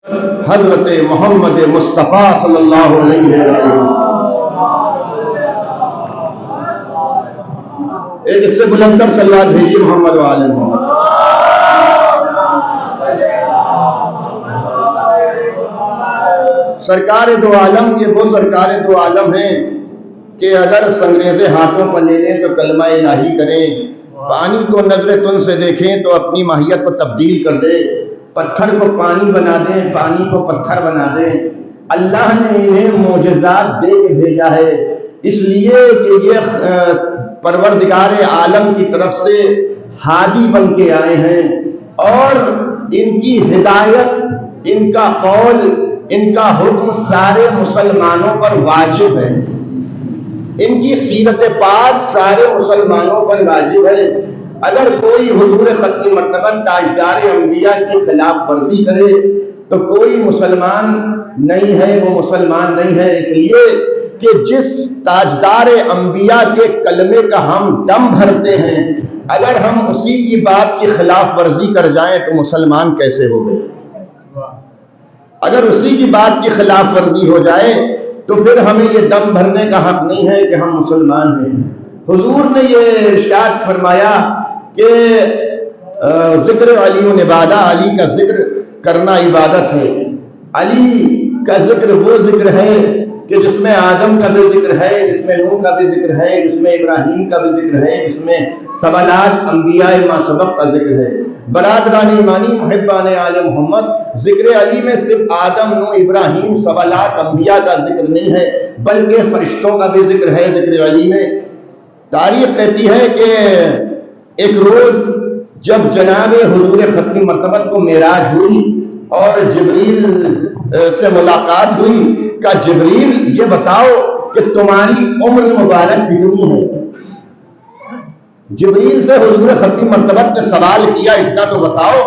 حضرت محمد مصطفیٰ صلی اللہ علیہ وسلم. ایک اس سے بلند کر صلوات بھیجیے محمد وآل محمد. سرکار دو عالم یہ وہ سرکار دو عالم ہیں کہ اگر سنگریزے ہاتھوں پر لے لیں تو کلمہ الہی کریں، پانی کو نظر تن سے دیکھیں تو اپنی ماہیت کو تبدیل کر دے، پتھر کو پانی بنا دیں، پانی کو پتھر بنا دیں. اللہ نے انہیں معجزات دے کے بھیجا ہے، اس لیے کہ یہ پروردگار عالم کی طرف سے ہادی بن کے آئے ہیں، اور ان کی ہدایت، ان کا قول، ان کا حکم سارے مسلمانوں پر واجب ہے، ان کی سیرت پاک سارے مسلمانوں پر واجب ہے. اگر کوئی حضور ختم مرتبہ تاجدار انبیاء کی خلاف ورزی کرے تو کوئی مسلمان نہیں ہے، وہ مسلمان نہیں ہے. اس لیے کہ جس تاجدار انبیاء کے کلمے کا ہم دم بھرتے ہیں، اگر ہم اسی کی بات کی خلاف ورزی کر جائیں تو مسلمان کیسے ہو گئے؟ اگر اسی کی بات کی خلاف ورزی ہو جائے تو پھر ہمیں یہ دم بھرنے کا حق نہیں ہے کہ ہم مسلمان ہیں. حضور نے یہ ارشاد فرمایا کہ ذکر علی عبادہ، علی کا ذکر کرنا عبادت ہے. علی کا ذکر وہ ذکر ہے کہ جس میں آدم کا بھی ذکر ہے، جس میں نوح کا بھی ذکر ہے، جس میں ابراہیم کا بھی ذکر ہے، جس میں سوالات انبیاء ما سبق کا ذکر ہے. برادران ایمانی محبان آل محمد، ذکر علی میں صرف آدم، نوح، ابراہیم، سوالات انبیاء کا ذکر نہیں ہے بلکہ فرشتوں کا بھی ذکر ہے ذکر علی میں. تاریخ کہتی ہے کہ ایک روز جب جناب حضور ختم مرتبہ کو معراج ہوئی اور جبریل سے ملاقات ہوئی، کہ جبریل یہ بتاؤ کہ تمہاری عمر مبارک کتنی ہے؟ جبریل سے حضور ختم مرتبہ نے سوال کیا، اتنا تو بتاؤ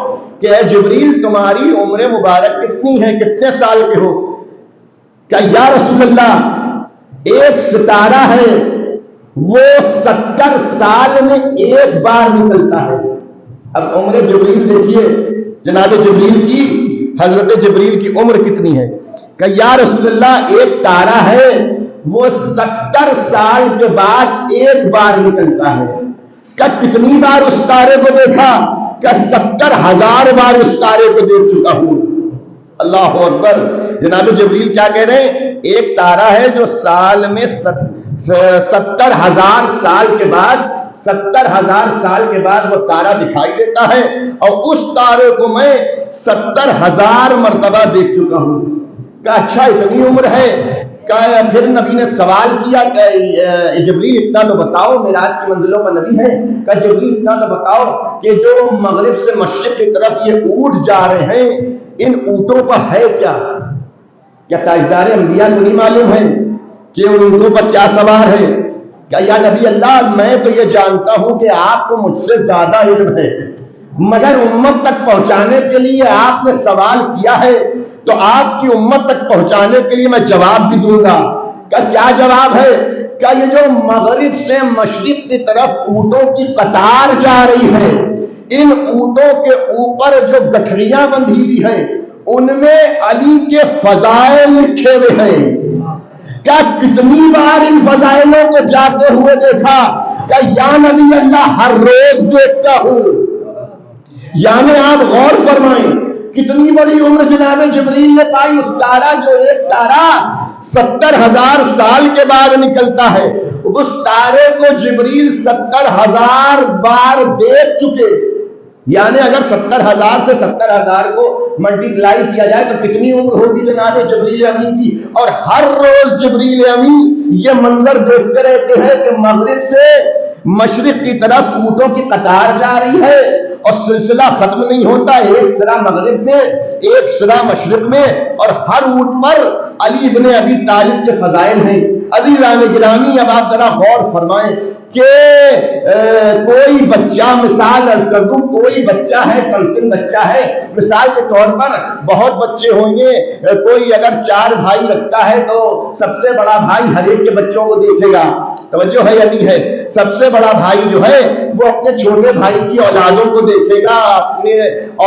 کہ اے جبریل تمہاری عمر مبارک کتنی ہے، کتنے سال کے ہو؟ کہ یا رسول اللہ ایک ستارہ ہے وہ 70 سال میں ایک بار نکلتا ہے. اب عمر جبریل دیکھیے، جناب جبریل کی، حضرت جبریل کی عمر کتنی ہے؟ کہ یا رسول اللہ ایک تارہ ہے وہ 70 سال کے بعد ایک بار نکلتا ہے. کہ کتنی بار اس تارے کو دیکھا؟ کہ 70,000 بار اس تارے کو دیکھ چکا ہوں. اللہ اکبر. جناب جبریل کیا کہہ رہے ہیں؟ ایک تارہ ہے جو سال میں 70,000 سال کے بعد 70,000 سال کے بعد وہ تارہ دکھائی دیتا ہے، اور اس تارے کو میں 70,000 مرتبہ دیکھ چکا ہوں. کہ اچھا اتنی عمر ہے؟ کہ پھر نبی نے سوال کیا کہ جبریل اتنا تو بتاؤ، معراج کی منزلوں کا نبی ہے، کہ جبریل اتنا تو بتاؤ کہ جو مغرب سے مشرق کی طرف یہ اونٹ جا رہے ہیں، ان اونٹوں پر ہے کیا؟ کیا تاجدار انبیاء کو نہیں معلوم ہے کہ ان اونٹوں پر کیا سوار ہے؟ کہ یا نبی اللہ میں تو یہ جانتا ہوں کہ آپ کو مجھ سے زیادہ علم ہے، مگر امت تک پہنچانے کے لیے آپ نے سوال کیا ہے تو آپ کی امت تک پہنچانے کے لیے میں جواب بھی دوں گا. کیا جواب ہے؟ کیا یہ جو مغرب سے مشرق کی طرف اونٹوں کی قطار جا رہی ہے، ان اونٹوں کے اوپر جو گٹھڑیاں بندھی ہوئی ہیں ان میں علی کے فضائل لکھے ہوئے ہیں. کیا کتنی بار ان فضائلوں کو جاتے ہوئے دیکھا؟ کہ یا نبی اللہ ہر روز دیکھتا ہوں. یعنی آپ غور فرمائیں کتنی بڑی عمر جناب جبریل نے پائی. اس تارہ جو ایک تارہ 70,000 سال کے بعد نکلتا ہے، اس تارے کو جبریل 70,000 بار دیکھ چکے. یعنی اگر 70,000 سے 70,000 کو ملٹیپلائی کیا جائے تو کتنی عمر ہوگی جناب جبریل امین کی. اور ہر روز جبریل امین یہ منظر دیکھتے رہتے ہیں کہ مغرب سے مشرق کی طرف اونٹوں کی قطار جا رہی ہے اور سلسلہ ختم نہیں ہوتا. ایک سرا مغرب میں، ایک سرا مشرق میں، اور ہر اونٹ پر علی ابن ابی طالب کے فضائل ہیں. عزیزان گرامی اب آپ ذرا غور فرمائیں، کہ کوئی بچہ، مثال عرض کر دوں، کوئی بچہ ہے، کلفن بچہ ہے، مثال کے طور پر بہت بچے ہوں گے، کوئی اگر 4 بھائی رکھتا ہے تو سب سے بڑا بھائی ہر ایک کے بچوں کو دیکھے گا، توجہ ہے یا نہیں ہے؟ سب سے بڑا بھائی جو ہے وہ اپنے چھوٹے بھائی کی اولادوں کو دیکھے گا، اپنے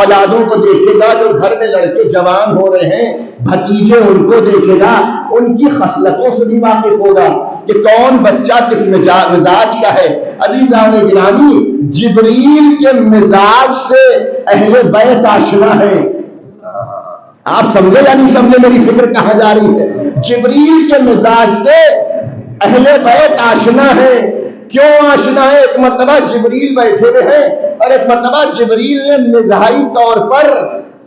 اولادوں کو دیکھے گا، جو گھر میں لڑکے جوان ہو رہے ہیں بھتیجے ان کو دیکھے گا، ان کی خصلتوں سے بھی واقف ہوگا کہ کون بچہ کس مزاج کا ہے۔ عزیزان گرامی، جبریل کے مزاج سے اہل بیت آشنا ہے۔ آپ سمجھے یا نہیں سمجھے میری فکر کہاں جا رہی ہے؟ جبریل کے مزاج سے اہل بیت آشنا ہے۔ کیوں آشنا ہے؟ ایک مرتبہ جبریل بیٹھے ہوئے ہیں اور ایک مرتبہ جبریل نے مزاحی طور پر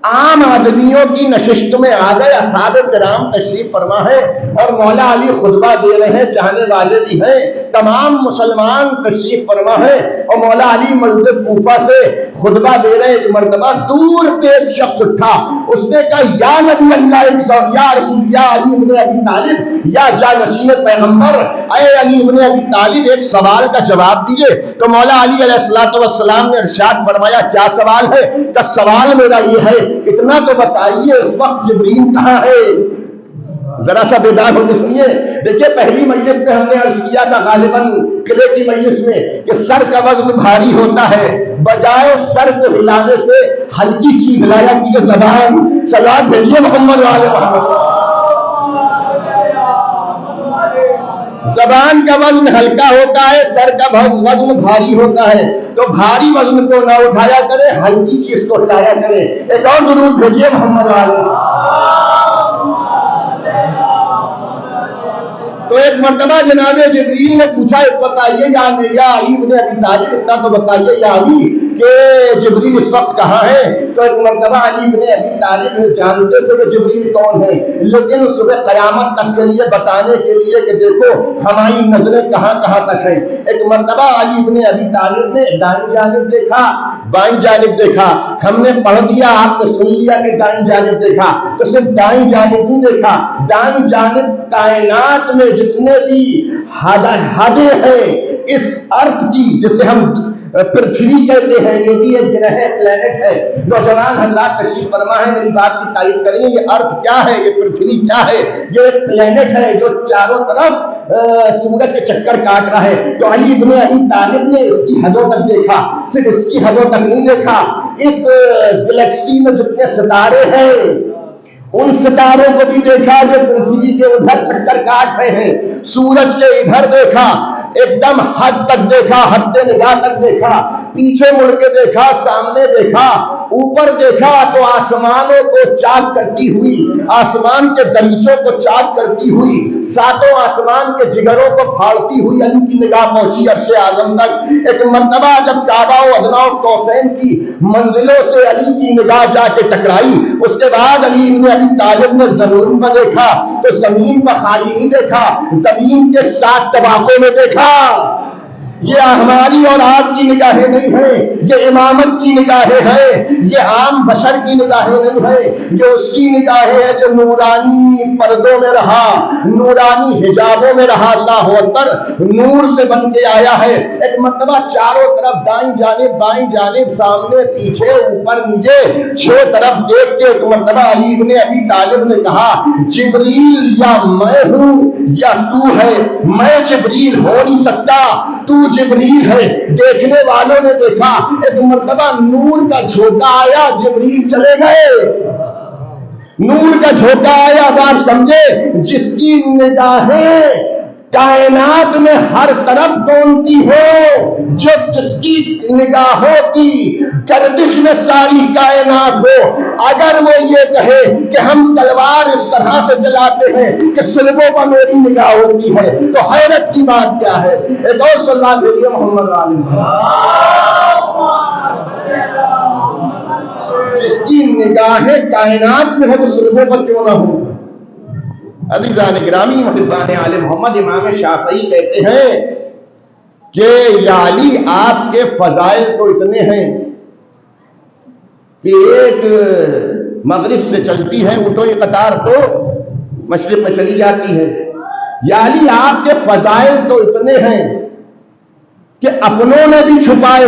عام آدمیوں کی نشست میں آ گئے، اصحاب کرام تشریف فرما ہے اور مولا علی خطبہ دے رہے ہیں، چاہنے والے بھی ہیں، تمام مسلمان تشریف فرما ہے اور مولا علی مسجد کوفہ سے خطبہ دے رہے ہیں۔ ایک مرتبہ دور سے ایک شخص اٹھا، اس نے کہا یا نبی اللہ، یا رسول، یا علی ابن ابی طالب، یا جانشین پیغمبر، اے علی ابن ابی طالب، ایک سوال کا جواب دیجئے۔ تو مولا علی علیہ السلام نے ارشاد فرمایا کیا سوال ہے؟ کہ سوال میرا یہ ہے، اتنا تو بتائیے اس وقت جبریل کہاں ہے؟ ذرا سا بیدار ہو کے سنیے۔ دیکھیے پہلی مجلس میں ہم نے عرض کیا تھا غالباً قلعے کی مجلس میں کہ سر کا وزن بھاری ہوتا ہے، بجائے سر کو ہلانے سے ہلکی چیز لایا کی زبان۔ سلام بھیجیے محمد والے محمد۔ زبان کا وزن ہلکا ہوتا ہے، سر کا وزن بھاری ہوتا ہے، تو بھاری وزن کو نہ اٹھایا کرے، ہلکی چیز کو ہلایا کرے۔ ایک اور درود بھیجیے محمد والے۔ تو ایک مرتبہ جناب جبریل نے پوچھا بتائیے یا علی ابن ابی طالب، اتنا تو بتائیے یا علی کہ جبریل اس وقت کہاں ہے؟ تو ایک مرتبہ علی ابن ابی طالب جانتے تھے کہ جبریل کون ہے، لیکن صبح قیامت تک کے لیے بتانے کے لیے کہ دیکھو ہماری نظریں کہاں کہاں تک ہیں۔ ایک مرتبہ علی ابن ابی طالب نے دائیں جانب دیکھا، بائیں جانب دیکھا، ہم نے پڑھ دیا، آپ نے سن لیا کہ دائیں جانب دیکھا، تو صرف دائیں جانب نہیں دیکھا، دائیں جانب کائنات میں جتنے بھی حدیں ہیں اس ارتھ کی، جسے ہم پرتھوی کہتے ہیں، یہ بھی ایک گرہ ہے، پلینٹ ہے۔ نوجوان حضرات تشریف فرما ہے، میری بات کی تائید کریں گے، یہ ارتھ کیا ہے، یہ پرتھوی کیا ہے؟ یہ ایک پلینٹ ہے جو چاروں طرف سورج کے چکر کاٹ رہا ہے۔ تو علی ابن ابی طالب نے اس کی حدوں تک دیکھا، صرف اس کی حدوں تک نہیں دیکھا، اس گلیکسی میں جتنے ستارے ہیں ان ستاروں کو بھی دیکھا جو پرتھوی کے ادھر چکر کاٹ رہے ہیں، سورج کے ادھر دیکھا، ایک دم حد تک دیکھا، حد نگاہ تک دیکھا، پیچھے مڑ کے دیکھا، سامنے دیکھا، اوپر دیکھا تو آسمانوں کو چاک کرتی ہوئی، آسمان کے دریچوں کو چاک کرتی ہوئی، ساتوں آسمان کے جگروں کو پھاڑتی ہوئی علی کی نگاہ پہنچی عرش اعظم تک۔ ایک مرتبہ جب کعبہ و ادنیٰ و قوسین کی منزلوں سے علی کی نگاہ جا کے ٹکرائی، اس کے بعد علی ابن ابی طالب نے زمین پر دیکھا تو زمین پر خالی نہیں دیکھا، زمین کے 7 طبقوں میں دیکھا۔ یہ ہماری اور آپ کی نگاہیں نہیں ہیں، یہ امامت کی نگاہیں ہیں، یہ عام بشر کی نگاہیں نہیں ہیں، یہ اس کی نگاہیں ہیں جو نورانی پردوں میں رہا، نورانی حجابوں میں رہا، اللہ اکبر، نور سے بن کے آیا ہے۔ ایک مرتبہ چاروں طرف دائیں جانب بائیں جانب، سامنے پیچھے اوپر نیچے 6 طرف دیکھ کے ایک مرتبہ علی ابن ابی طالب نے کہا جبریل یا میں ہوں یا تو ہے، میں جبریل ہو نہیں سکتا، تو جبریل ہے۔ دیکھنے والوں نے دیکھا، ایک مرتبہ نور کا جھونکا آیا، جبریل چلے گئے، نور کا جھونکا آیا، بات سمجھے، جس کی نگاہیں کائنات میں ہر طرف دونتی ہو، جس کی نگاہوں کی گردش میں ساری کائنات ہو، اگر وہ یہ کہے کہ ہم تلوار اس طرح سے چلاتے ہیں کہ سلبوں پر میری نگاہ ہوتی ہے، تو حیرت کی بات کیا ہے؟ ایک اور صلی اللہ علیہ محمد علیہ، جس کی نگاہیں کائنات میں ہو تو سلبوں پر کیوں نہ ہو؟ عزیزان گرامی محبان آل محمد، امام شافعی کہتے ہیں کہ یا علی آپ کے فضائل تو اتنے ہیں کہ ایک مغرب سے چلتی ہے اٹھو یہ قطار تو مشرق میں چلی جاتی ہے۔ یا علی آپ کے فضائل تو اتنے ہیں کہ اپنوں نے بھی چھپائے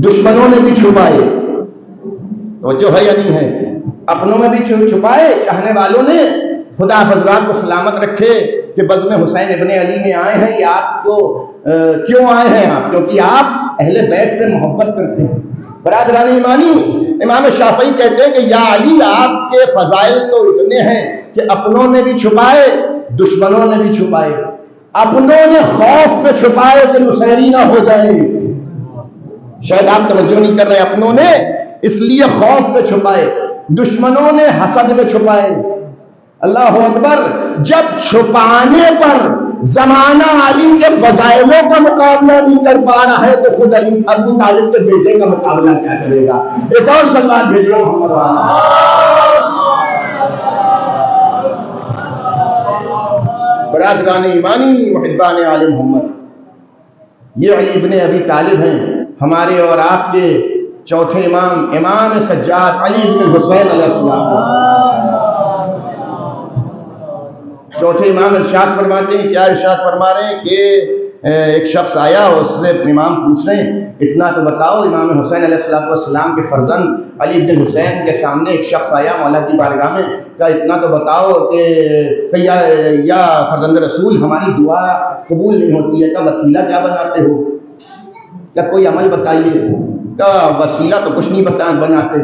دشمنوں نے بھی چھپائے. تو جو ہے یا نہیں ہے؟ اپنوں میں بھی چھپائے چاہنے والوں نے. خدا حضرات کو سلامت رکھے کہ بزم حسین ابن علی میں آئے ہیں. یہ آپ کو کیوں آئے ہیں آپ؟ کیونکہ آپ اہل بیت سے محبت کرتے ہیں. برادران ایمانی، امام شافعی کہتے ہیں کہ یا علی آپ کے فضائل تو اتنے ہیں کہ اپنوں نے بھی چھپائے دشمنوں نے بھی چھپائے. اپنوں نے خوف پہ چھپائے کہ نصیری نہ ہو جائے. شاید آپ توجہ نہیں کر رہے. اپنوں نے اس لیے خوف پہ چھپائے، دشمنوں نے حسد میں چھپائے. اللہ اکبر. جب چھپانے پر زمانہ علی کے فضائلوں کا مقابلہ نہیں کر پا رہا ہے تو خود علی ابو طالب کے بیٹے کا مقابلہ کیا کرے گا؟ ایک اور سلوات بھیجو محمد برادران ایمانی محبان آل محمد. یہ علی ابن ابی طالب ہیں، ہمارے اور آپ کے چوتھے امام، امام سجاد علی ابن حسین علیہ السلام. چوتھے امام ارشاد فرماتے ہیں، کیا ارشاد فرما رہے ہیں کہ ایک شخص آیا، اس سے امام پوچھ رہے ہیں اتنا تو بتاؤ. امام حسین علیہ السلام کے فرزند علی بن حسین کے سامنے ایک شخص آیا مولا کی بارگاہ میں، کہا اتنا تو بتاؤ کہ یا فرزند رسول ہماری دعا قبول نہیں ہوتی ہے، کا وسیلہ کیا بناتے ہو؟ کیا کوئی عمل بتائیے. کا وسیلہ تو کچھ نہیں بناتے.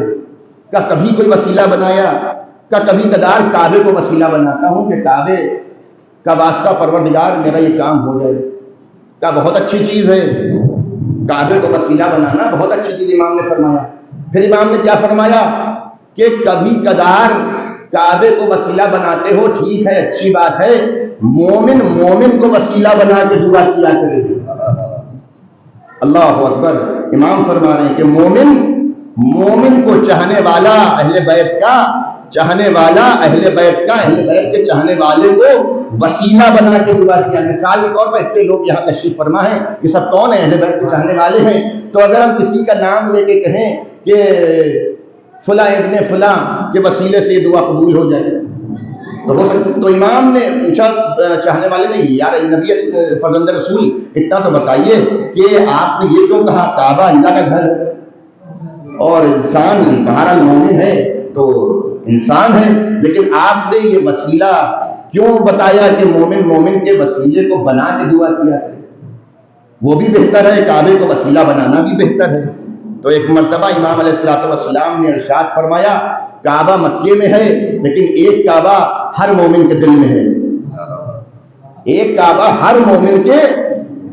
کا کبھی کوئی وسیلہ بنایا؟ کا کبھی کدار کعبے کو وسیلہ بناتا ہوں کہ کعبے کا واسطہ پروردگار میرا یہ کام ہو جائے. کا بہت اچھی چیز ہے کعبے کو وسیلہ بنانا، بہت اچھی چیز امام نے فرمایا. پھر امام نے کیا فرمایا کہ کبھی کدار کعبے کو وسیلہ بناتے ہو، ٹھیک ہے اچھی بات ہے، مومن کو وسیلہ بنا کے دعا کیا کرے. اللہ اکبر. امام فرما رہے ہیں کہ مومن کو چاہنے والا اہل بیت کا اہل بیت کے چاہنے والے کو وسیلہ بنا کے دعا کیا. مثال کے طور پر اتنے لوگ یہاں تشریف فرما ہیں، یہ سب کون ہیں؟ اہل بیت کے چاہنے والے ہیں. تو اگر ہم کسی کا نام لے کے کہیں کہ فلاں ابن فلاں کے وسیلے سے یہ دعا قبول ہو جائے تو ہو سکتا. تو امام نے پوچھا چاہنے والے نے، یار نبی فرزند رسول اتنا تو بتائیے کہ آپ نے یہ کیوں کہا کعبہ اللہ کا گھر ہے اور انسان بہرحال مومن ہے تو انسان ہے، لیکن آپ نے یہ وسیلہ کیوں بتایا کہ مومن کے وسیلے کو بنا کے دعا کیا کرے؟ وہ بھی بہتر ہے، کعبے کو وسیلہ بنانا بھی بہتر ہے. تو ایک مرتبہ امام علیہ السلام نے ارشاد فرمایا کعبہ مکے میں ہے لیکن ایک کعبہ ہر مومن کے دل میں ہے. ایک کعبہ ہر مومن کے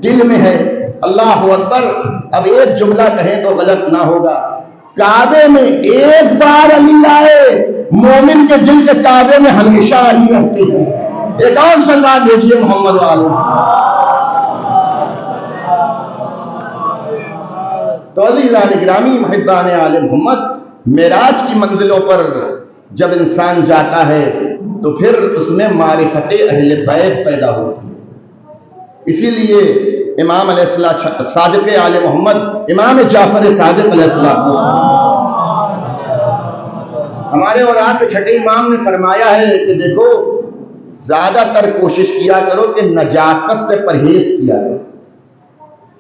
دل میں ہے. اللہ اکبر. اب ایک جملہ کہیں تو غلط نہ ہوگا. کعبے میں ایک بار علی آئے، مومن کے دل کے کعبے میں ہمیشہ علی رہتے ہیں. ایک اور سلوات بھیجیے محمد والے. تو عزیزان گرامی محبان آل محمد، معراج کی منزلوں پر جب انسان جاتا ہے تو پھر اس میں معرفت اہل بیت پیدا ہوتی ہے. اسی لیے امام علیہ السلام صادق آل محمد، امام جعفر صادق علیہ السلام، ہمارے اور آپ کے چھٹے امام نے فرمایا ہے کہ دیکھو زیادہ تر کوشش کیا کرو کہ نجاست سے پرہیز کیا کرو.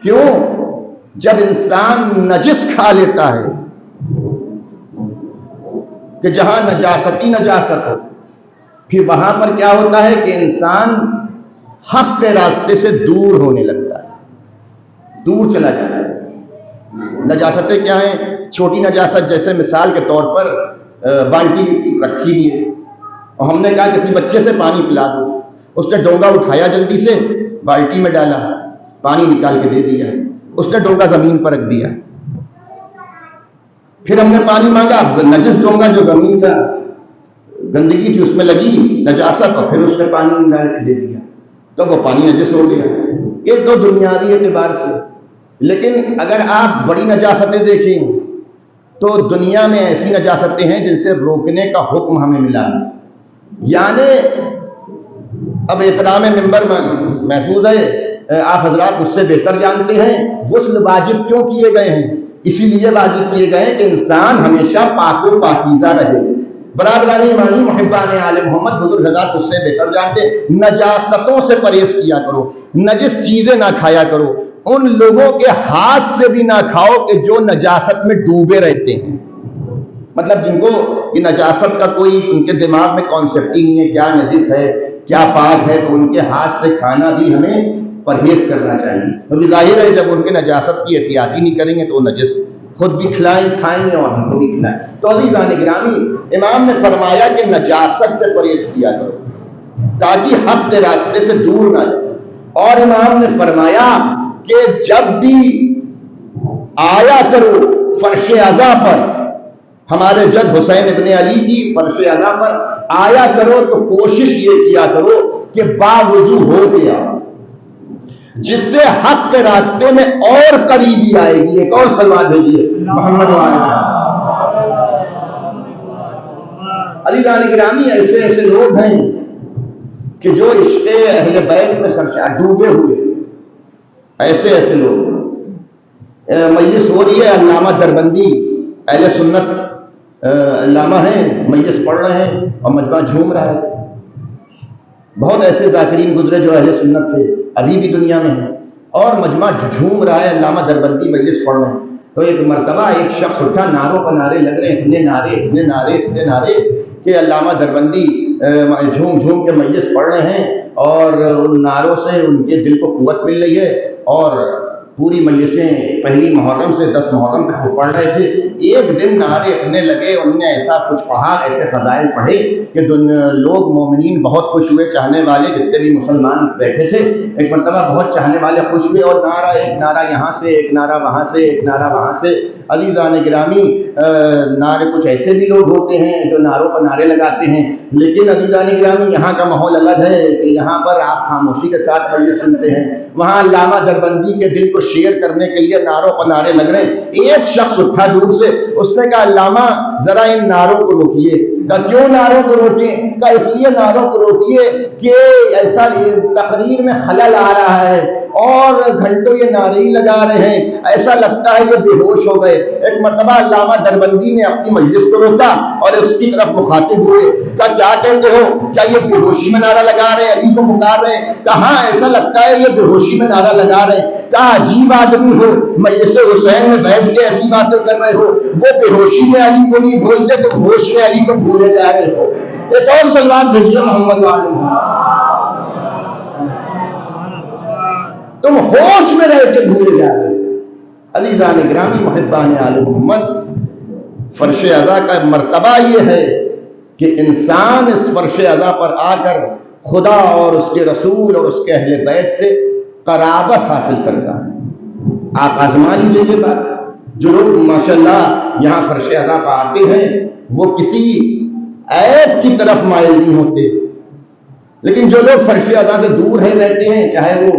کیوں؟ جب انسان نجس کھا لیتا ہے کہ جہاں نجاست ہو، پھر وہاں پر کیا ہوتا ہے کہ انسان حق کے راستے سے دور ہونے لگتا ہے، دور چلا جاتا ہے. نجاستیں کیا ہیں؟ چھوٹی نجاست جیسے مثال کے طور پر بالٹی رکھی ہوئی ہے اور ہم نے کہا کسی بچے سے پانی پلا دو، اس نے ڈونگا اٹھایا جلدی سے بالٹی میں ڈالا، پانی نکال کے دے دیا، اس نے ڈونگا زمین پر رکھ دیا. پھر ہم نے پانی مانگا، نجس ڈونگا جو زمین کا گندگی تھی اس میں لگی نجاست، اور پھر اس نے پانی ڈال کے دے دیا تو وہ پانی نجس ہو گیا. یہ تو دنیاوی اعتبار سے. لیکن اگر آپ بڑی نجاستیں دیکھیں تو دنیا میں ایسی نجاستیں ہیں جن سے روکنے کا حکم ہمیں ملا. یعنی اب احترام ممبر محفوظ ہے، آپ حضرات اس سے بہتر جانتے ہیں غسل واجب کیوں کیے گئے ہیں. اسی لیے واجب کیے گئے ہیں کہ انسان ہمیشہ پاک و پاکیزہ رہے. برادران ایمانی محبان آل محمد، بزرگ حضرات اس سے بہتر جانتے ہیں. نجاستوں سے پرہیز کیا کرو، نجس چیزیں نہ کھایا کرو. ان لوگوں کے ہاتھ سے بھی نہ کھاؤ کہ جو نجاست میں ڈوبے رہتے ہیں، مطلب جن کو یہ نجاست کا کوئی ان کے دماغ میں کانسیپٹ ہی نہیں ہے، کیا نجس ہے کیا پاک ہے، تو ان کے ہاتھ سے کھانا بھی ہمیں پرہیز کرنا چاہیے، کیونکہ ظاہر ہے جب ان کے نجاست کی احتیاطی نہیں کریں گے تو نجس خود بھی کھلائیں کھائیں گے اور ہم کو بھی کھلائیں۔ تو عزیزان گرامی، امام نے فرمایا کہ نجاست سے پرہیز کیا کرو تاکہ حق کے راستے سے دور نہ جائے، اور امام نے فرمایا کہ جب بھی آیا کرو فرش عزا پر، ہمارے جد حسین ابن علی کی فرش عزا پر آیا کرو تو کوشش یہ کیا کرو کہ باوضو ہو گیا، جس سے حق کے راستے میں اور قریبی آئے گی۔ ایک اور سلوات بھیجیے محمد علی جان گرامی، ایسے ایسے لوگ ہیں کہ جو عشق اہل بیت میں سرشار ڈوبے ہوئے، ایسے ایسے لوگ۔ مجلس ہو رہی ہے، علامہ دربندی اہل سنت علامہ ہیں، مجلس پڑھ رہے ہیں اور مجمع جھوم رہا ہے۔ بہت ایسے ذاکرین گزرے جو اہل سنت تھے، ابھی بھی دنیا میں ہیں، اور مجمع جھوم رہا ہے، علامہ دربندی مجلس پڑھ رہے ہیں۔ تو ایک مرتبہ ایک شخص اٹھا، نعروں پر نعرے لگ رہے ہیں، اتنے نعرے اتنے نعرے اتنے نعرے کہ علامہ دربندی جھوم جھوم کے مجلس پڑھ رہے ہیں، اور ان نعروں سے ان کے دل کو قوت مل رہی ہے، اور پوری مجلسیں پہلی محرم سے 10 محرم تک وہ پڑھ رہے تھے۔ ایک دن نعرے اتنے لگے، انہوں نے ایسا کچھ پڑھا، ایسے فضائل پڑھے کہ لوگ مومنین بہت خوش ہوئے، چاہنے والے جتنے بھی مسلمان بیٹھے تھے ایک مرتبہ بہت چاہنے والے خوش ہوئے، اور نعرہ ایک نعرہ یہاں سے، ایک نعرہ وہاں سے، ایک نعرہ وہاں سے۔ عزیزان گرامی، نعرے کچھ ایسے بھی لوگ ہوتے ہیں جو نعروں پر نعرے لگاتے ہیں، لیکن عزیزان گرامی یہاں کا ماحول الگ ہے کہ یہاں پر آپ خاموشی کے ساتھ مجلس سنتے ہیں، وہاں علامہ دربندی کے دل کو شیئر کرنے کے لیے نعروں پر نعرے لگ رہے ہیں۔ ایک شخص اٹھا دور سے، اس نے کہا علامہ ذرا ان نعروں کو روکیے۔ کہا کیوں نعروں کو روکیں؟ کہا اس لیے نعروں کو روکیے کہ ایسا تقریر میں خلل آ رہا ہے اور گھنٹوں یہ نعرے ہی لگا رہے ہیں، ایسا لگتا ہے یہ بے ہوش ہو گئے۔ ایک مرتبہ علامہ دربندی نے اپنی مجلس کو روکا اور اس کی طرف مخاطب ہوئے، کہا کیا کہتے ہو؟ کیا یہ بے ہوشی میں نعرہ لگا رہے ہیں، علی کو پکار رہے ہیں؟ کہا ہاں ایسا لگتا ہے یہ بے ہوشی میں نعرہ لگا رہے ہیں۔ کہا عجیب آدمی ہو، مجلس حسین میں بیٹھ کے ایسی باتیں کر رہے ہو، وہ بے ہوشی میں علی کو نہیں بھولتے تو ہوش میں علی کو بھولے جا رہے ہو۔ ایک اور سلمان بھیجیے محمد والے، تم ہوش میں رہ کے بھولے جا رہے ہو۔ عزیزان گرامی، محبان آل محمد، فرش عزا کا مرتبہ یہ ہے کہ انسان اس فرش عزا پر آ کر خدا اور اس کے رسول اور اس کے اہل بیت سے قرابت حاصل کرتا ہے۔ آپ آزما لیجیے یہ بات، جو لوگ ماشاءاللہ یہاں فرش عزا پر آتے ہیں وہ کسی عیب کی طرف مائل نہیں ہوتے، لیکن جو لوگ فرش عزا سے دور ہے رہتے ہیں، چاہے وہ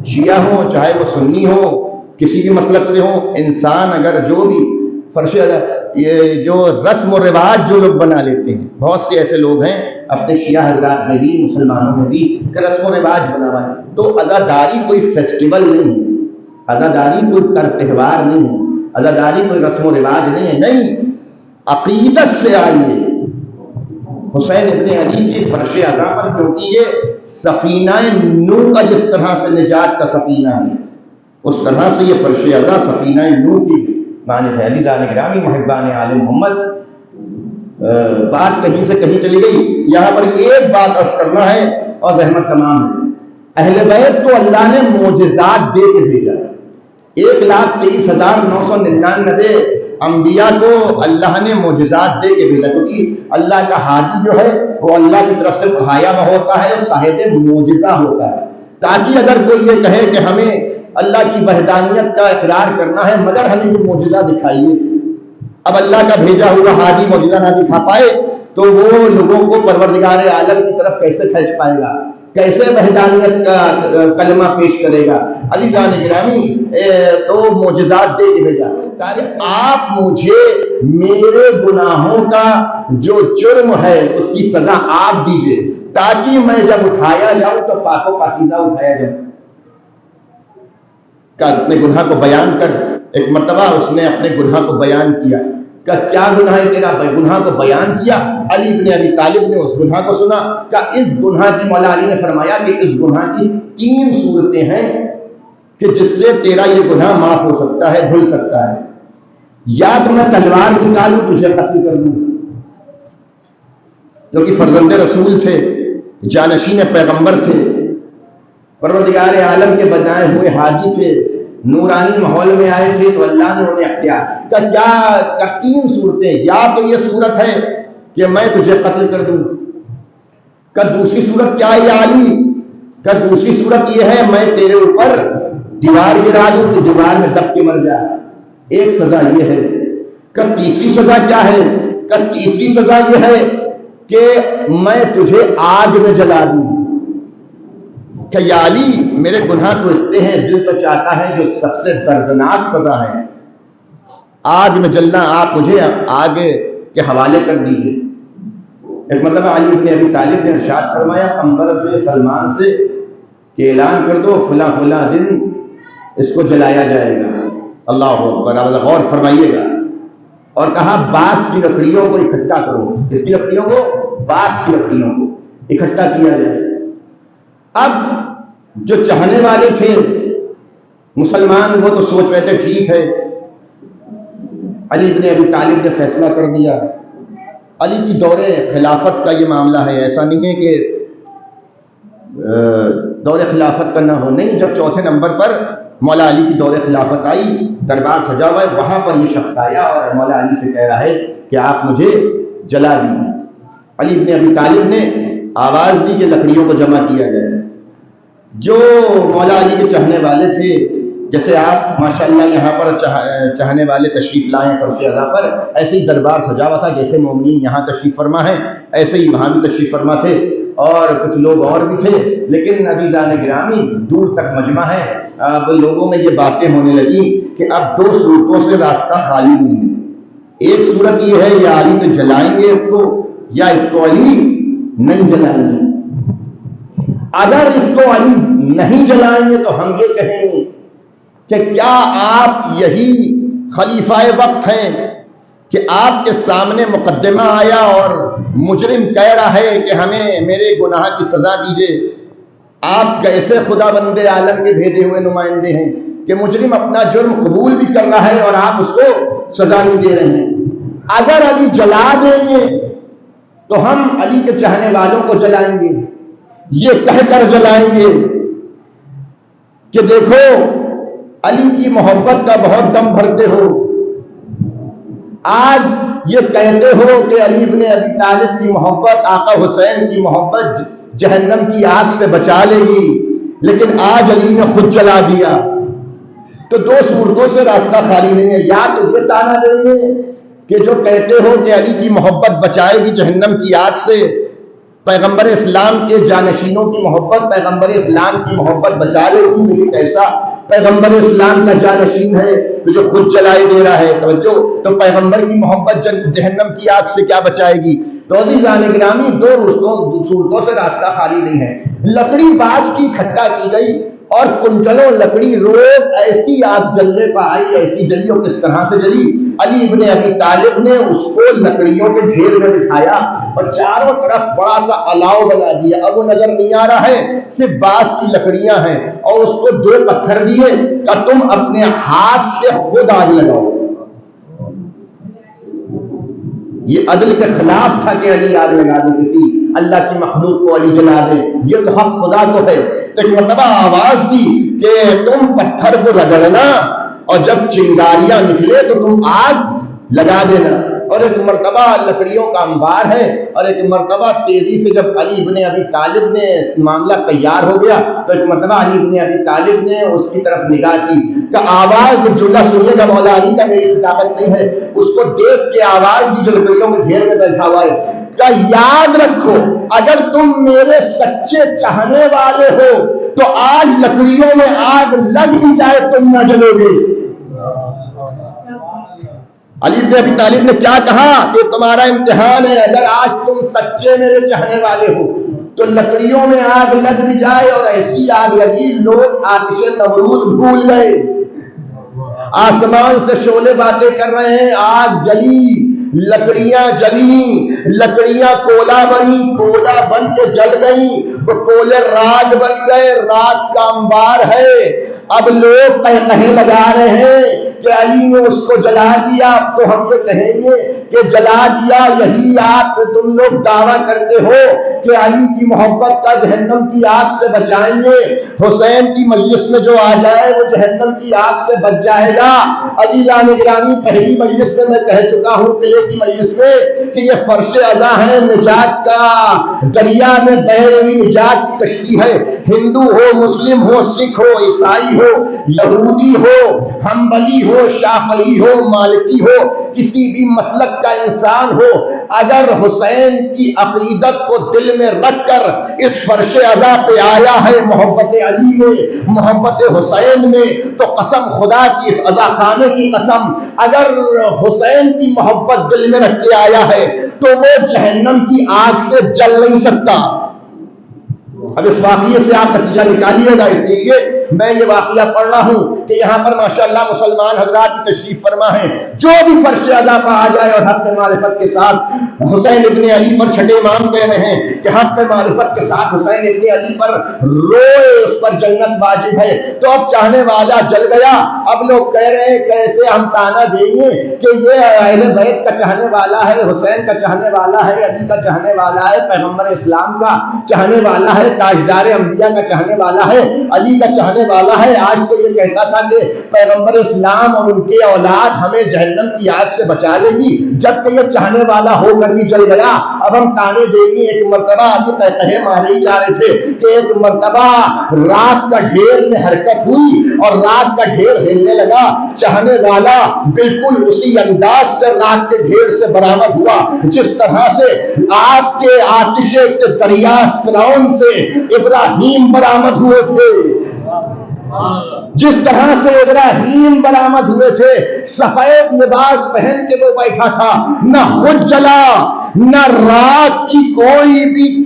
شیعہ ہوں چاہے وہ سنی ہوں، کسی بھی مسلک سے ہوں، انسان اگر جو بھی فرش عزا، یہ جو رسم و رواج جو لوگ بنا لیتے ہیں، بہت سے ایسے لوگ ہیں اپنے شیعہ حضرات میں بھی مسلمانوں میں بھی کہ رسم و رواج بنا ہوا ہے۔ تو عزاداری کوئی فیسٹیول نہیں ہے، عزاداری کوئی تہوار نہیں ہے، عزاداری کوئی رسم و رواج نہیں ہے، نہیں، عقیدت سے آئیے حسین ابن علی کی فرش عزا پر، کیونکہ یہ سفینہ نوح کا جس طرح سے نجات کا سفینہ ہے، اس طرح سے یہ فرش عزا سفینہ نوح کی معنی ہے۔ عزیزان گرامی، محبان آل محمد، بات کہیں سے کہیں چلی گئی، یہاں پر ایک بات عرض کرنا ہے اور رحمت تمام ہے۔ اہل بیت کو اللہ نے معجزات دے کے بھیجا، 1,23,999 انبیاء کو اللہ نے معجزات دے کے بھیجا، کیونکہ اللہ کا ہادی جو ہے وہ اللہ کی طرف سے پڑھایا ہوا ہوتا ہے، صاحب معجزہ ہوتا ہے، تاکہ اگر کوئی یہ کہے کہ ہمیں اللہ کی وحدانیت کا اقرار کرنا ہے مگر ہمیں یہ معجزہ دکھائیے، اب اللہ کا بھیجا ہوا ہادی معجزہ نہ دکھا پائے تو وہ لوگوں کو پروردگار عالم کی طرف کیسے کھینچ پائے گا، کیسے وحدانیت کا کلمہ پیش کرے گا۔ عزیزان گرامی، تو معجزات دے کے بھیجا تاکہ آپ مجھے میرے گناہوں کا جو جرم ہے اس کی سزا آپ دیجئے، تاکہ میں جب اٹھایا جاؤں تو پاک و پاکیزہ اٹھایا جاؤں۔ کہ اپنے گناہ کو بیان کر، ایک مرتبہ اس نے اپنے گناہ کو بیان کیا، کہ کیا گناہ ہے تیرا؟ گناہ کو بیان کیا۔ علی بن ابی طالب نے اس گناہ کو سنا، کہ اس گناہ کی، مولا علی نے فرمایا کہ اس گناہ کی 3 صورتیں ہیں کہ جس سے تیرا یہ گناہ معاف ہو سکتا ہے، دھل سکتا ہے، یا تو میں تلوار نکالوں تجھے قتل کر دوں، جو کہ فرزند رسول تھے، جانشین پیغمبر تھے، پروردگار عالم کے بنائے ہوئے حاجی تھے، نورانی ماحول میں آئے تھے، تو اللہ نے انہیں اختیار کیا تین صورتیں، یا تو یہ صورت ہے کہ میں تجھے قتل کر دوں، دوسری صورت کیا ہے یا علی، دوسری صورت یہ ہے میں تیرے اوپر دیوار گرا دوں تو دیوار میں دب کے مر جا، ایک سزا یہ ہے، تیسری سزا کیا ہے، تیسری سزا یہ ہے کہ میں تجھے آگ میں جلا دوں، کہ یا علی میرے گناہ تو اتنے ہیں، دل تو چاہتا ہے جو سب سے دردناک سزا ہے آگ میں جلنا، آپ مجھے آگ کے حوالے کر دیجیے۔ ایک مرتبہ علی بن ابی طالب نے ارشاد فرمایا پیغمبر سلمان سے کہ اعلان کر دو فلاں فلاں دن اس کو جلایا جائے گا، اللہ اکبر، غور فرمائیے گا، اور کہا بانس کی لکڑیوں کو اکٹھا کرو، اس کی لکڑیوں کو، بانس کی لکڑیوں کو اکٹھا کیا جائے۔ اب جو چاہنے والے تھے مسلمان وہ تو سوچ رہے تھے ٹھیک ہے، علی بن ابی طالب نے فیصلہ کر دیا۔ علی کی دور خلافت کا یہ معاملہ ہے، ایسا نہیں ہے کہ دور خلافت کا نہ ہو، نہیں، جب چوتھے نمبر پر مولا علی کی دور خلافت آئی، دربار سجا ہوا ہے، وہاں پر یہ شخص آیا اور مولا علی سے کہہ رہا ہے کہ آپ مجھے جلا دیجیے۔ علی بن ابی طالب نے آواز دی کہ لکڑیوں کو جمع کیا جائے۔ جو مولا علی کے چاہنے والے تھے، جیسے آپ ماشاءاللہ یہاں پر چاہنے والے تشریف لائیں فرش اعلیٰ پر، ایسے ہی دربار سجا ہوا تھا، جیسے مومنین یہاں تشریف فرما ہے ایسے ہی وہاں بھی تشریف فرما تھے، اور کچھ لوگ اور بھی تھے، لیکن عزیزان گرامی دور تک مجمع ہے۔ اب لوگوں میں یہ باتیں ہونے لگی کہ اب دو صورتوں سے راستہ خالی نہیں ہے، ایک صورت یہ ہے یا علی تو جلائیں گے اس کو، یا اس کو علی نہیں جلائیں گے۔ اگر اس کو علی نہیں جلائیں گے تو ہم یہ کہیں گے کہ کیا آپ یہی خلیفہ وقت ہیں کہ آپ کے سامنے مقدمہ آیا اور مجرم کہہ رہا ہے کہ ہمیں میرے گناہ کی سزا دیجیے، آپ کیسے خدا بند عالم کے بھیجے ہوئے نمائندے ہیں کہ مجرم اپنا جرم قبول بھی کر رہا ہے اور آپ اس کو سزا نہیں دے رہے ہیں۔ اگر علی جلا دیں گے تو ہم علی کے چاہنے والوں کو جلائیں گے، یہ کہہ کر جلائیں گے کہ دیکھو علی کی محبت کا بہت دم بھرتے ہو، آج یہ کہتے ہو کہ علی بن ابی طالب کی محبت، آقا حسین کی محبت جہنم کی آگ سے بچا لے گی، لیکن آج علی نے خود جلا دیا۔ تو دو صورتوں سے راستہ خالی نہیں ہے، یا تو یہ تانا دیں گے کہ جو کہتے ہو کہ علی کی محبت بچائے گی جہنم کی آگ سے، پیغمبر اسلام کے جانشینوں کی محبت پیغمبر اسلام کی محبت بچا لے گی، لیکن ایسا پیغمبر اسلام کا جانشین ہے جو خود جلائے دے رہا ہے، توجہ، تو پیغمبر کی محبت جہنم کی آگ سے کیا بچائے گی؟ تو عزیزان گرامی دو صورتوں سے راستہ خالی نہیں ہے۔ لکڑی بانس کی اکٹھا کی گئی اور کنٹلوں لکڑی روز ایسی آگ جلنے پر آئی، ایسی جلی، اور کس طرح سے جلی؟ علی ابن ابی طالب نے اس کو لکڑیوں کے ڈھیر میں بٹھایا اور چاروں طرف بڑا سا الاؤ بنا دیا۔ اب وہ نظر نہیں آ رہا ہے، صرف بانس کی لکڑیاں ہیں، اور اس کو دو پتھر دیے کہ تم اپنے ہاتھ سے خود آگ لگاؤ۔ یہ عدل کے خلاف تھا کہ علی آگ لگا دے، کسی اللہ کی مخلوق کو علی جلا دے، یہ تو حق خدا تو ہے۔ ایک مرتبہ آواز دی کہ تم پتھر کو رگڑنا اور جب چنگاریاں نکلے تو تم آگ لگا دینا، اور ایک مرتبہ لکڑیوں کا انبار ہے، اور ایک مرتبہ تیزی سے جب علی بن ابی طالب نے معاملہ تیار ہو گیا تو ایک مرتبہ علی بن ابی طالب نے اس کی طرف نگاہ کی کہ آواز جملہ سنیے گا، مولا علی کا میری خطابت نہیں ہے، اس کو دیکھ کے آواز دی جو لکڑیوں کے ڈھیر میں بیٹھا ہوا ہے کہ یاد رکھو اگر تم میرے سچے چاہنے والے ہو تو آج لکڑیوں میں آگ لگ ہی جائے تم نہ جلو گے۔ علی بن ابی طالب نے کیا کہا کہ تمہارا امتحان ہے، اگر آج تم سچے میرے چاہنے والے ہو تو لکڑیوں میں آگ لگ بھی جائے، اور ایسی آگ لگی لوگ آتش نمرود بھول گئے، آسمان سے شعلے باتیں کر رہے ہیں، آگ جلی، لکڑیاں جلی، لکڑیاں کولا بنی، کولا بن کے جل گئی، وہ کولے راگ بن گئے، راگ کا انبار ہے، اب لوگ کہیں لگا رہے ہیں کہ علی نے اس کو جلا دیا، اب تو ہم یہ کہیں گے کہ جلا دیا، یہی آپ تم لوگ دعویٰ کرتے ہو کہ علی کی محبت کا جہنم کی آگ سے بچائیں گے، حسین کی مجلس میں جو آ جائے وہ جہنم کی آگ سے بچ جائے گا۔ عزیزان گرامی، پہلی مجلس میں میں کہہ چکا ہوں قلعے کی مجلس میں کہ یہ فرش ادا ہے نجات کا، دریا میں بہہ رہی نجات کی کشتی ہے۔ ہندو ہو، مسلم ہو، سکھ ہو، عیسائی ہو، یہودی ہو، حنبلی ہو، شافعی ہو، مالکی ہو، کسی بھی مسلک کا انسان ہو، اگر حسین کی عقیدت کو دل میں رکھ کر اس فرش ادا پہ آیا ہے محبت علی میں، محبت حسین میں، تو قسم خدا کی، اس ادا خانے کی قسم، اگر حسین کی محبت دل میں رکھ کے آیا ہے تو وہ جہنم کی آگ سے جل نہیں سکتا۔ اب اس واقعے سے آپ نتیجہ نکالیے گا، اس لیے میں یہ واقعہ پڑھ رہا ہوں کہ یہاں پر ماشاءاللہ مسلمان حضرات کی تشریف فرما ہیں، جو بھی فرش ادا پہ آ جائے اور حق معرفت کے ساتھ حسین ابن علی پر چھٹے امام کہہ رہے ہیں کہ حق معرفت کے ساتھ حسین ابن علی پر روئے، اس پر جنت واجب ہے، تو اب چاہنے والا جل گیا۔ اب لوگ کہہ رہے ہیں کیسے ہم تانا دیں گے کہ یہ اہل بیت کا چاہنے والا ہے، حسین کا چاہنے والا ہے، علی کا چاہنے والا ہے، پیغمبر اسلام کا چاہنے والا ہے، تاجدار انبیاء کا چاہنے والا ہے، علی کا چاہنے والا ہے۔ آج تو یہ کہتا تھا کہ پیغمبر اسلام اور ان کے اولاد ہمیں جہنم کی آگ سے بچا لے گی، جبکہ یہ چاہنے والا ہو کر بھی جل گیا۔ اب ہم تانے دیں گے۔ ایک مرتبہ ابھی کہے مارے ہی جا رہے تھے کہ ایک مرتبہ رات کا ڈھیر میں حرکت ہوئی اور رات کا ڈھیر ہلنے لگا، چاہنے والا بالکل اسی انداز سے رات کے ڈھیر سے برآمد ہوا جس طرح سے آپ کے آتش کے دریا فرعون سے ابراہیم برآمد ہوئے تھے، جس طرح سے ابراہیم برآمد ہوئے تھے، سفید لباس پہن کے وہ بیٹھا تھا، نہ خود جلا نہ رات کی کوئی بھی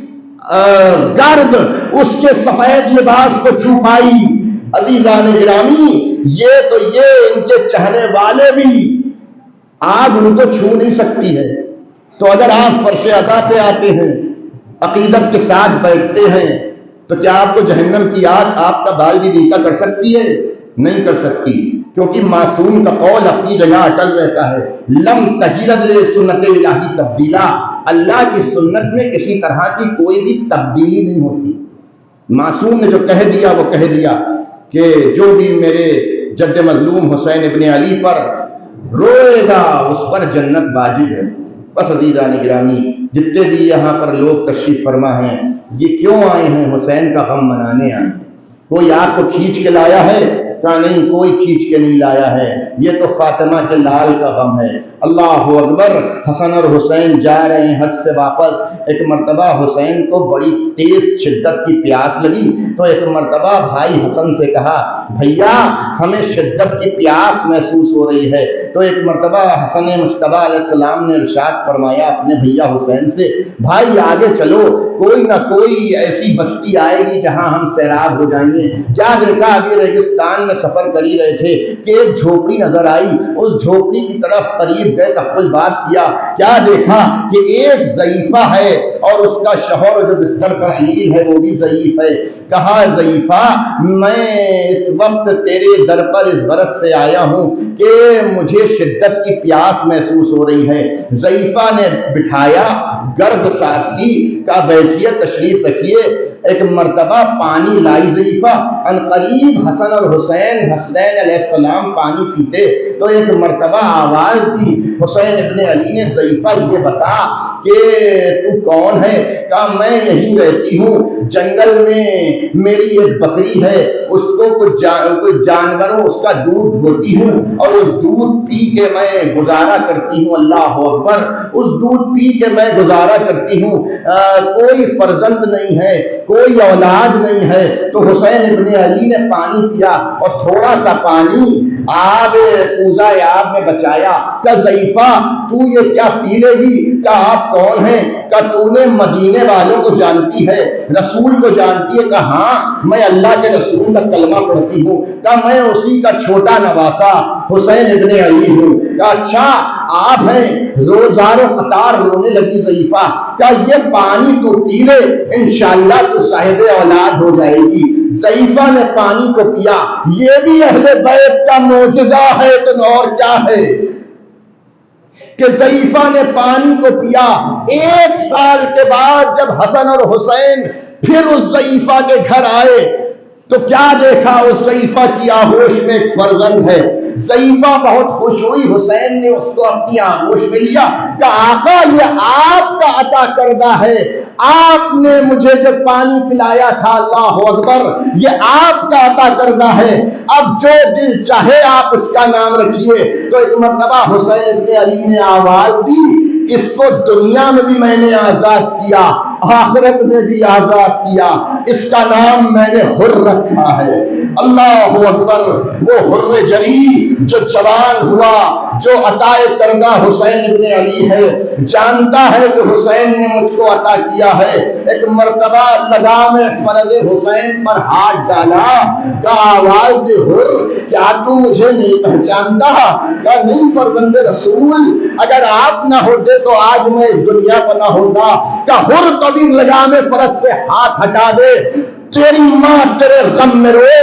گرد اس کے سفید لباس کو چھو پائی۔ عزیزان گرامی، یہ ان کے چاہنے والے بھی آگ ان کو چھو نہیں سکتی ہے۔ تو اگر آپ فرش عطا پہ آتے ہیں، عقیدت کے ساتھ بیٹھتے ہیں، تو کیا آپ کو جہنم کی آگ آپ کا بال بھی نیچا کر سکتی ہے؟ نہیں کر سکتی، کیونکہ معصوم کا قول اپنی جگہ اٹل رہتا ہے۔ لم تجد لسنت الہی تبدیلا، اللہ کی سنت میں کسی طرح کی کوئی بھی تبدیلی نہیں ہوتی۔ معصوم نے جو کہہ دیا وہ کہہ دیا کہ جو بھی میرے جد مظلوم حسین ابن علی پر روئے گا اس پر جنت واجب ہے۔ بس عزیزان گرامی، جتنے بھی یہاں پر لوگ تشریف فرما ہیں، یہ کیوں آئے ہیں؟ حسین کا غم منانے آئے ہیں۔ کوئی آپ کو کھینچ کے لایا ہے؟ کہا نہیں، کوئی کھینچ کے نہیں لایا ہے، یہ تو فاطمہ کے لال کا غم ہے۔ اللہ اکبر۔ حسن اور حسین جا رہے ہیں حج سے واپس۔ ایک مرتبہ حسین کو بڑی تیز شدت کی پیاس لگی، تو ایک مرتبہ بھائی حسن سے کہا بھیا ہمیں شدت کی پیاس محسوس ہو رہی ہے۔ تو ایک مرتبہ حسن مجتبیٰ علیہ السلام نے ارشاد فرمایا اپنے بھیا حسین سے، بھائی آگے چلو، کوئی نہ کوئی ایسی بستی آئے گی جہاں ہم سیراب ہو جائیں گے۔ کیا دیکھا؟ ابھی ریگستان میں سفر کر ہی رہے تھے کہ ایک جھوپڑی نظر آئی، اس جھوپڑی کی طرف قریب گئے، تفصیل بات کیا، کیا دیکھا کہ ایک ضعیفہ ہے اور اس کا شوہر جو بستر پر حلیل ہے وہ بھی ضعیف ہے۔ کہا ضعیفہ میں اس وقت تیرے در پر اس غرض سے آیا ہوں کہ مجھے شدت کی پیاس محسوس ہو رہی ہے۔ ضعیفہ نے بٹھایا، گرد صاف کی، کہا بیٹھیے تشریف رکھیے۔ ایک مرتبہ پانی لائی ضعیفہ، ان قریب حسن اور حسین علیہ السلام پانی پیتے، تو ایک مرتبہ آواز دی حسین ابن علی نے، ضعیفہ یہ بتا کہ تو کون ہے؟ کہا میں یہیں رہتی ہوں، جنگل میں میری ایک بکری ہے، اس کو کوئی جانوروں اس کا دودھ دھوتی ہوں اور اس دودھ پی کے میں گزارا کرتی ہوں۔ اللہ اکبر۔ اس دودھ پی کے میں گزارا کرتی ہوں، کوئی فرزند نہیں ہے، کوئی اولاد نہیں ہے۔ تو حسین ابن علی نے پانی پیا اور تھوڑا سا پانی آب کوزہ آب میں بچایا۔ کہ ضعیفہ تو یہ کیا پی لے گی؟ کہ آپ کون ہیں؟ کہ تو نے مدینے والوں کو جانتی ہے، رسول کو جانتی ہے؟ کہ ہاں میں اللہ کے رسول کا کلمہ پڑھتی ہوں۔ کہ میں اسی کا چھوٹا نواسا حسین ابن علی ہوں۔ کہا اچھا آپ ہیں؟ روزاروں قطار رونے لگی ضعیفہ۔ کہا یہ پانی تو پی لے انشاءاللہ تو صاحب اولاد ہو جائے گی۔ ضعیفہ نے پانی کو پیا۔ یہ بھی اہل بیت کا معجزہ ہے تو اور کیا ہے کہ ضعیفہ نے پانی کو پیا۔ 1 سال کے بعد جب حسن اور حسین پھر اس ضعیفہ کے گھر آئے تو کیا دیکھا؟ اس ضعیفہ کی آغوش میں ایک فرزند ہے۔ ضعیفہ بہت خوش ہوئی، حسین نے اس کو اپنی آغوش میں لیا کہ آقا یہ آپ کا عطا کردہ ہے، آپ نے مجھے جو پانی پلایا تھا، اللہ اکبر، یہ آپ کا عطا کردہ ہے، اب جو دل چاہے آپ اس کا نام رکھیے۔ تو ایک مرتبہ حسین ابن علی نے آواز دی اس کو دنیا میں بھی میں نے آزاد کیا، آخرت میں بھی آزاد کیا، اس کا نام میں نے حر رکھا ہے۔ اللہ اکبر، وہ حر جری جو جوان ہوا، جو عطا کردہ حسین ابن علی ہے، جانتا ہے کہ حسین نے مجھ کو عطا کیا ہے۔ ایک مرتبہ لگام فرض حسین پر ہاتھ ڈالا کہ آواز دے حر، کیا تو مجھے نہیں پہچانتا؟ کہ نہیں فرزند رسول، اگر آپ نہ ہوتے تو آج میں اس دنیا پر نہ ہوتا۔ کہ حر کبھی لگام فرض سے ہاتھ ہٹا دے، تیری ماں تیرے غم میں روئے۔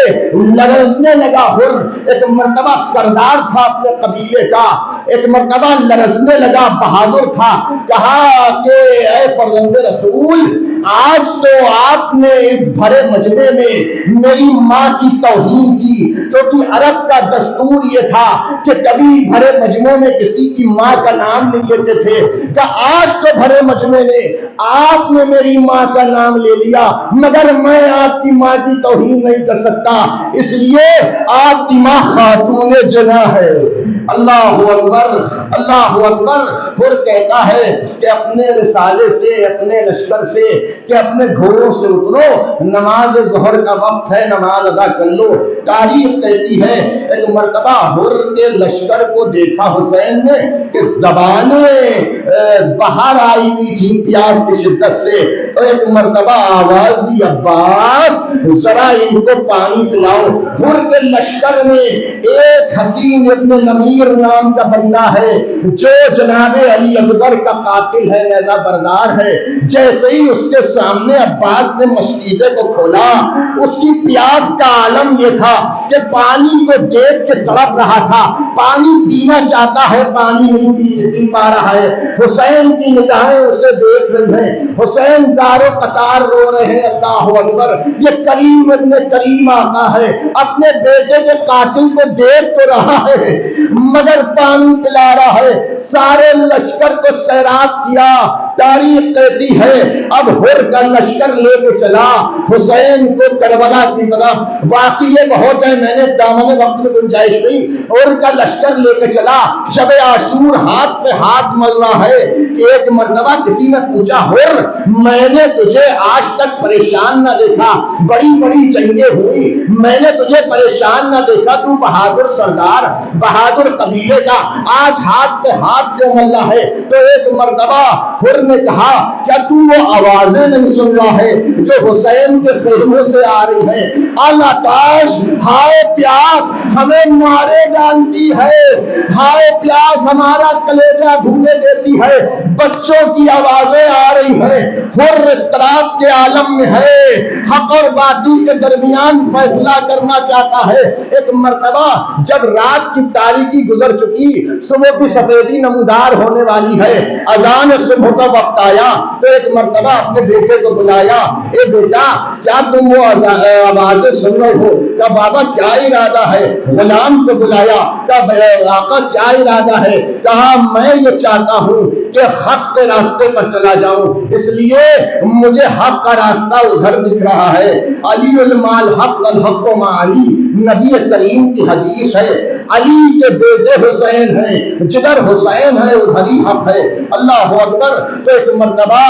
لرزنے لگا حر، ایک مرتبہ سردار تھا اپنے قبیلے کا، ایک مرتبہ لرزنے لگا، بہادر تھا۔ کہا کہ اے فرزند رسول، آج تو آپ نے اس بھرے مجمع میں میری ماں کی توہین کی، کیونکہ عرب کا دستور یہ تھا کہ کبھی بھرے مجمع میں کسی کی ماں کا نام نہیں لیتے تھے۔ کہ آج تو بھرے مجمع میں آپ نے میری ماں کا نام لے لیا، مگر میں آپ کی ماں کی توہین نہیں کر سکتا، اس لیے آپ کی ماں خاتون جنا ہے۔ اللہ اکبر، اللہ اکبر۔ پھر کہتا ہے کہ اپنے رسالے سے، اپنے لشکر سے، کہ اپنے گھوڑوں سے اترو، نماز ظہر کا وقت ہے، نماز ادا کر لو۔ تاریخ کہتی ہے ایک مرتبہ حر کے لشکر کو دیکھا حسین نے کہ زبانیں باہر آئی ہوئی تھی پیاس کی شدت سے، اور ایک مرتبہ آواز دی عباس ذرا ان کو پانی پلاؤ۔ حر کے لشکر میں ایک حسین ابن نمیر نام کا بندہ ہے جو جناب علی اکبر کا قاتل ہے، نیزہ بردار ہے۔ جیسے ہی اس کے سامنے عباس نے مشکیزے کو کھولا، اس کی پیاس کا عالم یہ تھا کہ پانی کو دیکھ کے تڑپ رہا تھا، پانی پینا چاہتا ہے، پانی نہیں پی پا رہا ہے۔ حسین کی نگاہیں اسے دیکھ رہی ہیں، حسین زارو قطار رو رہے ہیں۔ اللہ اکبر، یہ کریم ابن کریم آقا ہے، اپنے بیٹے کے قاتل کو دیکھ تو رہا ہے مگر پانی پلا رہا ہے۔ سارے لشکر کو سیراب کیا۔ تاریخ کہتی ہے اب حر کا لشکر لے کے چلا حسین کو کربلا کی طرف۔ واقعے بہت ہے، میں نے دامن وقت میں گنجائش نہیں۔ حر کا لشکر لے کے چلا، شب عاشور ہاتھ پہ ہاتھ مل رہا ہے۔ ایک مرتبہ کسی نے پوچھا حر، میں نے تجھے آج تک پریشان نہ دیکھا، بڑی بڑی جنگیں ہوئی، میں نے تجھے پریشان نہ دیکھا، تو بہادر سردار، بہادر قبیلے کا، آج ہاتھ پہ ہاتھ کیوں مل رہا ہے؟ تو ایک مرتبہ حر نے کہا کیا تو وہ آوازیں نہیں سن رہا ہے جو حسین کے خیموں سے آ رہی ہیں؟ اللہ کاش ہائے پیاس ہمیں مارے ڈالتی ہے، ہائے پیاس ہمارا کلیجہ بھونے دیتی ہے، بچوں کی آوازیں آ رہی ہیں۔ حر اضطراب کے عالم میں ہے، حق اور باطل کے درمیان فیصلہ کرنا چاہتا ہے۔ ایک مرتبہ جب رات کی تاریکی گزر چکی، صبح کی سفیدی نمودار ہونے والی ہے، اذان صبح کا وقت آیا تو ایک مرتبہ اپنے بیٹے کو بلایا، اے بیٹا کیا تم وہ آوازیں سن رہے ہو؟ کہ بابا کیا ارادہ ہے؟ غلام کو بلایا، کہ آقا کیا ارادہ ہے؟ کہا میں یہ چاہتا ہوں کہ حق کے راستے پر چلا جاؤں، اس لیے مجھے حق کا راستہ ادھر دکھ رہا ہے۔ علی المال حق الحق و ما علی، نبی کریم کی حدیث ہے، علی کے بیٹے حسین ہیں، جدھر حسین ہے ادھر ہی حق ہے۔ اللہ اکبر۔ تو ایک مرتبہ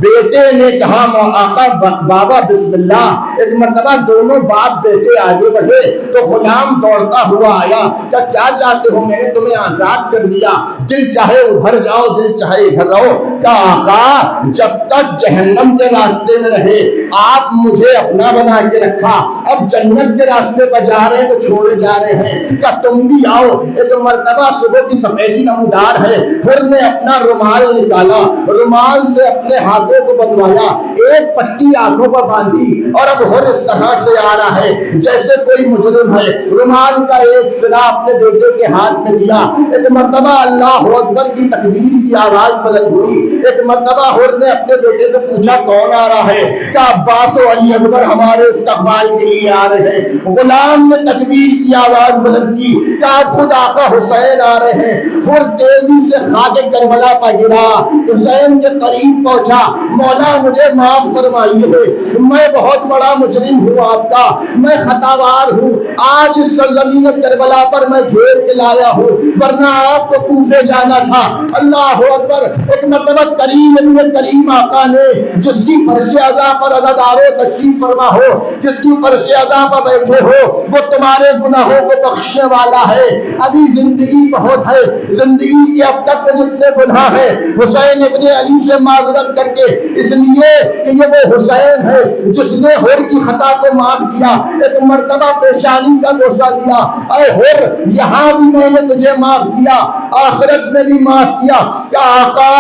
بیٹے نے کہا آقا بابا بسم اللہ، ایک مرتبہ دونوں باپ بیٹے آگے بڑھے تو غلام دوڑتا ہوا آیا کہ کیا چاہتے ہو؟ میں نے تمہیں آزاد کر دیا، دل چاہے ادھر جاؤ، دل چاہے ہے ادھر رہو. کہا آقا جب تک جہنم کے راستے میں رہے آپ مجھے اپنا بنا کے رکھا, اب جنت کے راستے پر جا رہے ہیں تو چھوڑے جا رہے ہیں, کیا تم بھی آؤ. یہ تو مرتبہ صبح کی سفیدی نمودار ہے. پھر نے اپنا رومال نکالا, رومال سے اپنے ہاتھوں کو بندھوایا, ایک پٹی آنکھوں پر باندھی, اور اب ہر اس طرح سے آ رہا ہے جیسے کوئی مجرم ہے. رومال کا ایک سرا اپنے بیٹے کے ہاتھ میں دیا. ایک مرتبہ اللہ اکبر کی تکبیر کی آواز بلند ہوئی. ایک مرتبہ ہر نے اپنے بیٹے سے پوچھا کون آ رہا ہے؟ کیا عباس و علی اکبر ہمارے استقبال کے لیے آ رہے ہیں. غلام نے تکبیر کی آواز بلند کی. کیا خود آقا حسین آ رہے ہیں. پھر تیزی سے خاک کربلا پر گرا, حسین کے قریب پہنچا. مولا مجھے معاف فرمائیے, میں بہت بڑا مجرم ہوں آپ کا, میں خطاوار ہوں. آج اس سرزمین کربلا پر میں گھیر کے لایا ہوں, ورنہ آپ کو کوفے جانا تھا. اللہ اکبر. ایک مرتبہ کریم ابن کریم آقا نے, جس کی فرش ادا پر عزادارو تشریف فرما ہو, جس کی فرش ادا پر بیٹھے ہو, وہ تمہارے گناہوں کو بخشنے والا ہے. ابھی زندگی بہت ہے, زندگی کے اب تک کے جتنے گناہ ہیں حسین ابن علی سے معذرت کر کے, اس لیے کہ یہ وہ حسین ہے جس نے ہور کی خطا کو معاف کیا. ایک مرتبہ پیشانی کا بوسہ دیا, اے ہور یہاں بھی میں نے تجھے معاف کیا, آخرت میں بھی معاف کیا. کیا آقا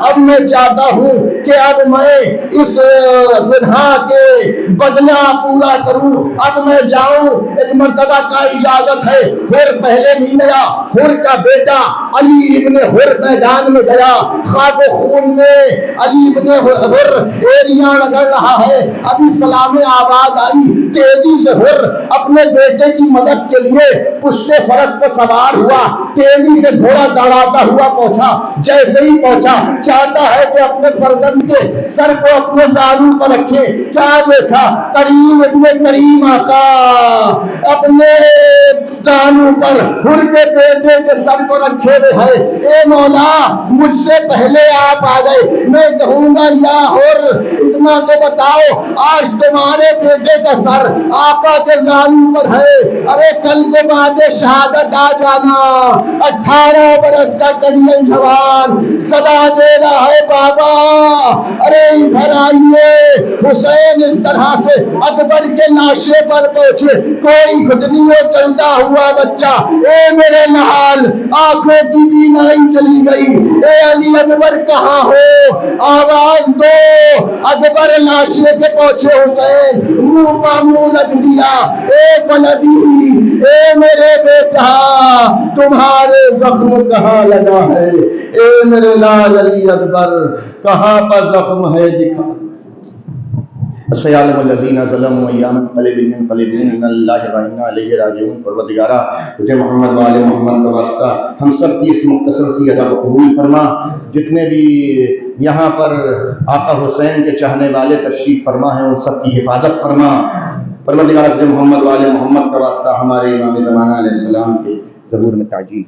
اب میں چاہتا ہوں کہ اب میں اس گناہ کے بدلہ پورا کروں, اب میں جاؤں. ایک مرتبہ کا اجازت ہے. ہور پہلے نہیں گیا, ہور کا بیٹا علی ابن ہور میدان میں گیا. خاک و خون میں علی ابن ہور ایریاں رگڑ رہا ہے. ابھی سلام آباد آئی, تیزی سے ہور اپنے بیٹے کی مدد کے لیے پشت فرس پر سوار ہوا. تیزی سے گھوڑا دوڑاتا ہوا پہنچا. جیسے ہی پہنچا چاہتا ہے کہ اپنے فرزند کے سر کو اپنے زانو پر رکھے. کیا دیکھا, کریم ابن کریم آقا اپنے زانو پر ہر کے بیٹے کے سر کو رکھے ہوئے ہے. اے مولا مجھ سے پہلے آپ آ گئے, میں کہوں گا یا ہور اتنا تو بتاؤ, آج تمہارے بیٹے کا سر آقا کے زانو پر ہے. ارے کل کے بعد شہادت آ جانا. 18 برس کا کڑیل جوان صدا دے رہا ہے بابا, ارے ادھر آئیے. حسین اس طرح سے اکبر کے لاشے پر پہنچے. کوئی گھٹنی میں چلتا ہوا بچہ, اے میرے لحال آنکھوں کی بینائی چلی گئی, اے علی اکبر کہاں ہو, آواز دو. اکبر لاشے پہ پہنچے. حسین منہ پا منہ رکھ دیا. اے بلدی, اے میرے بیٹا تمہارے زخم کہاں لگا ہے, اے میرے لال علی اکبر کہاں پر زخم ہے دکھا. سیعلم الذین ظلموا ایام انقلبوا منقلبون ان اللہ و انا الیہ راجعون. پروردگارا تجھے محمد والے محمد کا واسطہ ہم سب کی اس مختصر سی ادا قبول فرما. جتنے بھی یہاں پر آقا حسین کے چاہنے والے تشریف فرما ہیں ان سب کی حفاظت فرما. پروردگارا تجھے محمد والے محمد کا واسطہ ہمارے امام زمانہ علیہ السلام کے ظہور میں تعجیل